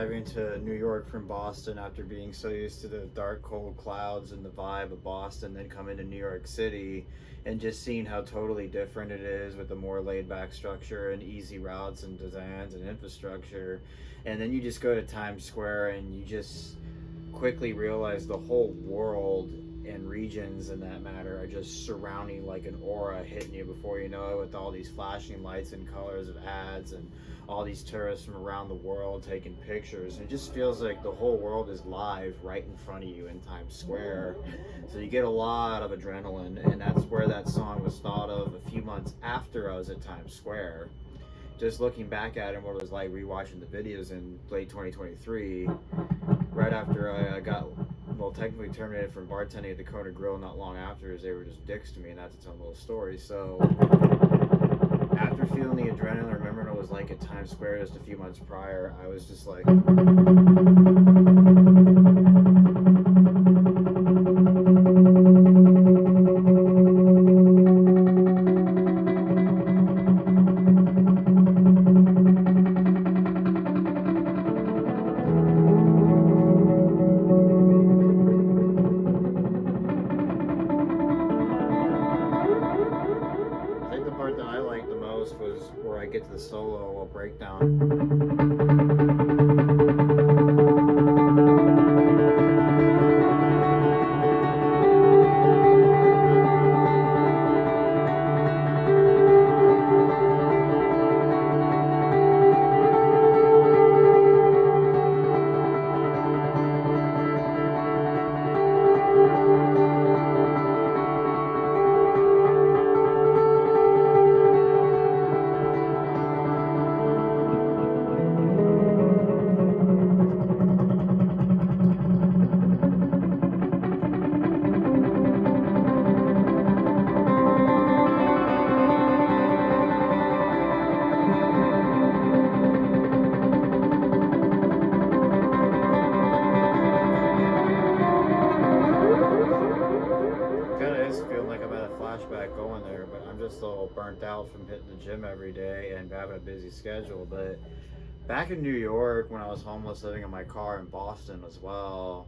driving to New York from Boston after being so used to the dark, cold clouds and the vibe of Boston, then coming to New York City and just seeing how totally different it is with the more laid back structure and easy routes and designs and infrastructure. And then you just go to Times Square and you just quickly realize the whole world and regions in that matter are just surrounding like an aura hitting you before you know it, with all these flashing lights and colors of ads and all these tourists from around the world taking pictures. It just feels like the whole world is live right in front of you in Times Square. So you get a lot of adrenaline, and that's where that song was thought of a few months after I was at Times Square. Just looking back at it and what it was like rewatching the videos in late 2023, right after I got, well, technically terminated from bartending at the Kona Grill not long after, as they were just dicks to me, and that's its own little story. So after feeling the adrenaline, remembering what it was like at Times Square just a few months prior, I was just like, I think the part that I liked the most was where I get to the solo breakdown. Kind of is feeling like I'm at a flashback going there, but I'm just a little burnt out from hitting the gym every day and having a busy schedule. But back in New York, when I was homeless living in my car in Boston as well,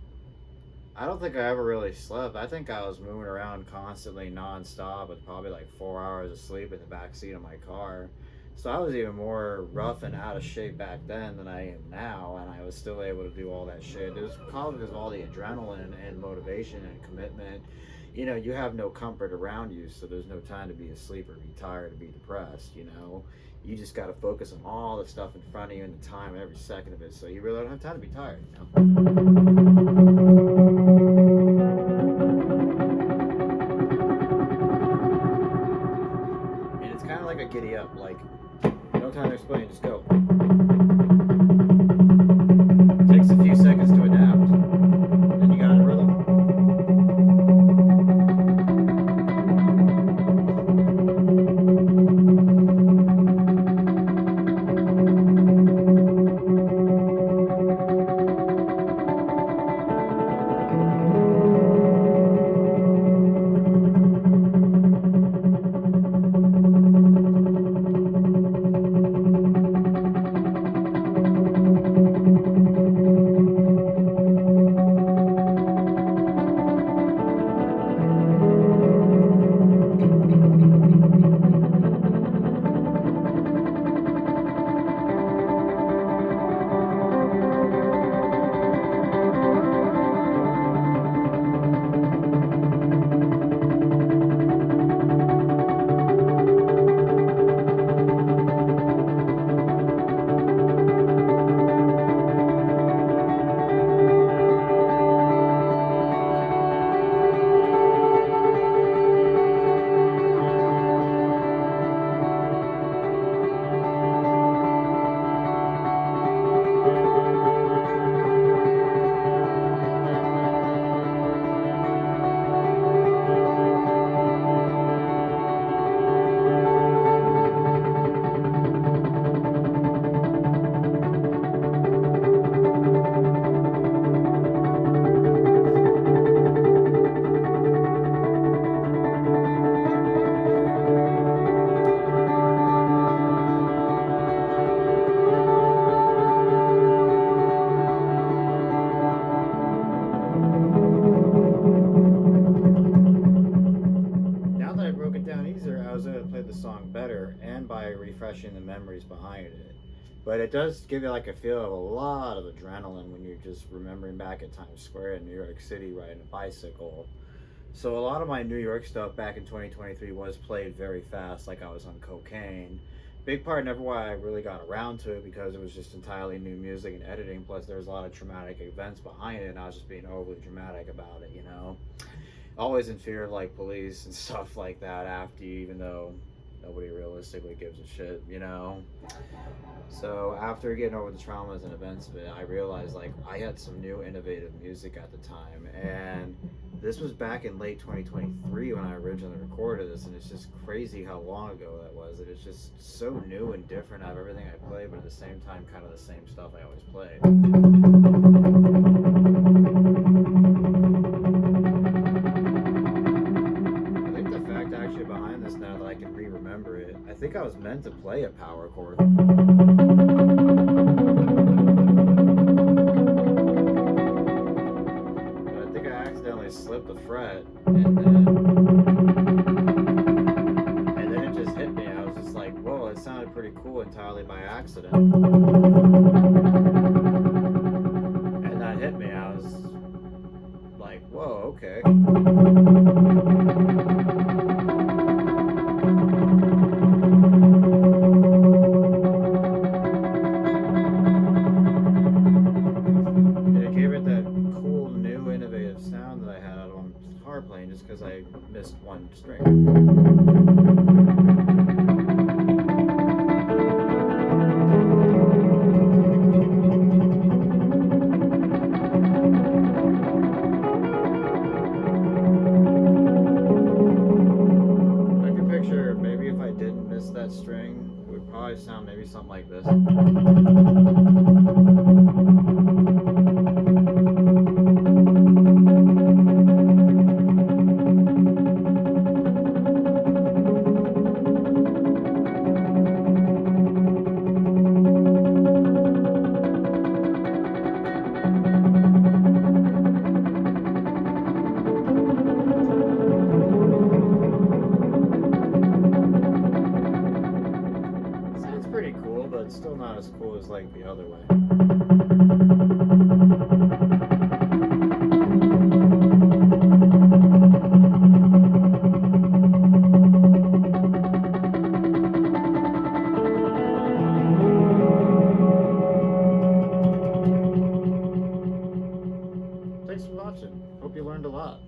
I don't think I ever really slept. I think I was moving around constantly nonstop with probably like 4 hours of sleep in the back seat of my car. So I was even more rough and out of shape back then than I am now, and I was still able to do all that shit. It was probably because of all the adrenaline and motivation and commitment. You know, you have no comfort around you, so there's no time to be asleep or be tired or be depressed, you know. You just got to focus on all the stuff in front of you and the time, every second of it, so you really don't have time to be tired, you know. And it's kind of like a giddy up, like, no time to explain, just go. It takes a few seconds to adapt, then you got a rhythm. I was able to play the song better, and by refreshing the memories behind it. But it does give you like a feel of a lot of adrenaline when you're just remembering back at Times Square in New York City riding a bicycle. So a lot of my New York stuff back in 2023 was played very fast, like I was on cocaine. Big part never why I really got around to it, because it was just entirely new music and editing, plus there was a lot of traumatic events behind it, and I was just being overly dramatic about it, you know. Always in fear of like police and stuff like that after you, even though nobody realistically gives a shit, you know. So after getting over the traumas and events of it, I realized like I had some new innovative music at the time, and this was back in late 2023 when I originally recorded this, and it's just crazy how long ago that was. It is just so new and different out of everything I play, but at the same time kind of the same stuff I always played. I think the fact actually behind this, now that I can re-remember it, I think I was meant to play a power chord. Slipped the fret, and then it just hit me. I was just like, whoa, it sounded pretty cool entirely by accident. And that hit me. I was like, whoa, okay. Sound that I had out on guitar playing, just because I missed one string. I can picture maybe if I didn't miss that string, it would probably sound maybe something like this. Pretty cool, but still not as cool as like the other way. Thanks for watching. Hope you learned a lot.